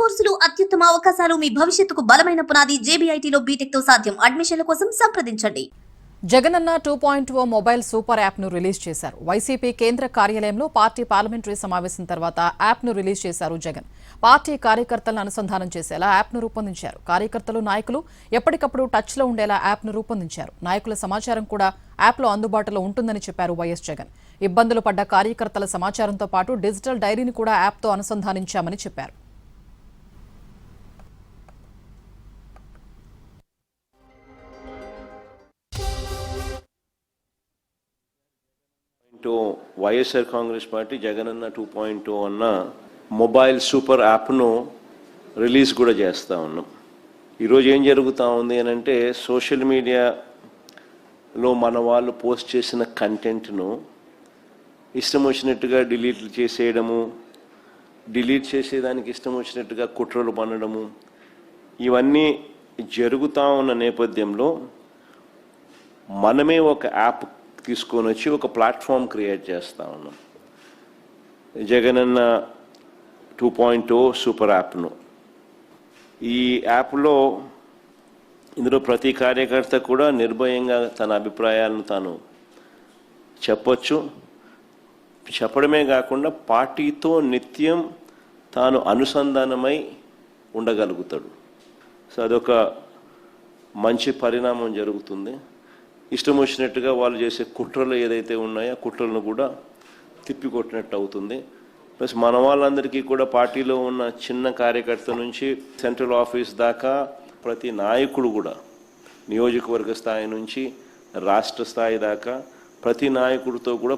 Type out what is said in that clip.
కోర్సులు అత్యుత్తమ అవకాశాలు మీ భవిష్యత్తుకు బలమైన పునాది JBITలో బీటెక్ తో సాధ్యం. అడ్మిషన్ల కోసం సంప్రదించండి. జగనన్న 2.0 మొబైల్ సూపర్ యాప్ ను రిలీజ్ చేశారు. వైసీపీ కేంద్ర కార్యాలయంలో పార్టీ పార్లమెంటరీ సమావేశం తర్వాత యాప్ ను రిలీజ్ చేశారు జగన్. పార్టీ కార్యకర్తలను అనుసంధానం చేసేలా యాప్ ను రూపొందించారు. కార్యకర్తలు, నాయకులు ఎప్పటికప్పుడు టచ్ లో ఉండేలా యాప్ ను రూపొందించారు. నాయకుల సమాచారం కూడా యాప్ లో అందుబాటులో ఉంటుందని చెప్పారు వైఎస్ జగన్. ఇబ్బందులు పడ్డ కార్యకర్తల సమాచారంతో పాటు డిజిటల్ డైరీని కూడా యాప్ తో అనుసంధానించామని చెప్పారు. వైఎస్ఆర్ కాంగ్రెస్ పార్టీ జగనన్న 2.0 అన్న మొబైల్ సూపర్ యాప్ను రిలీజ్ కూడా చేస్తూ ఉన్నాం. ఈరోజు ఏం జరుగుతూ ఉంది అని అంటే, సోషల్ మీడియాలో మన వాళ్ళు పోస్ట్ చేసిన కంటెంట్ను ఇష్టం వచ్చినట్టుగా డిలీట్ చేసేయడము, డిలీట్ చేసేదానికి ఇష్టం వచ్చినట్టుగా కుట్రలు పన్నడము, ఇవన్నీ జరుగుతూ ఉన్న నేపథ్యంలో మనమే ఒక యాప్ తీసుకొని వచ్చి ఒక ప్లాట్ఫామ్ క్రియేట్ చేస్తూ ఉన్నాం. జగనన్న 2.0 సూపర్ యాప్ను. ఈ యాప్లో ఇందులో ప్రతి కార్యకర్త కూడా నిర్భయంగా తన అభిప్రాయాలను తాను చెప్పొచ్చు. చెప్పడమే కాకుండా పార్టీతో నిత్యం తాను అనుసంధానమై ఉండగలుగుతాడు. సో అదొక మంచి పరిణామం జరుగుతుంది. ఇష్టం వచ్చినట్టుగా వాళ్ళు చేసే కుట్రలు ఏదైతే ఉన్నాయో ఆ కుట్రలను కూడా తిప్పికొట్టినట్టు అవుతుంది. ప్లస్ మన వాళ్ళందరికీ కూడా పార్టీలో ఉన్న చిన్న కార్యకర్త నుంచి సెంట్రల్ ఆఫీస్ దాకా ప్రతి నాయకుడు కూడా, నియోజకవర్గ స్థాయి నుంచి రాష్ట్ర స్థాయి దాకా ప్రతి నాయకుడితో కూడా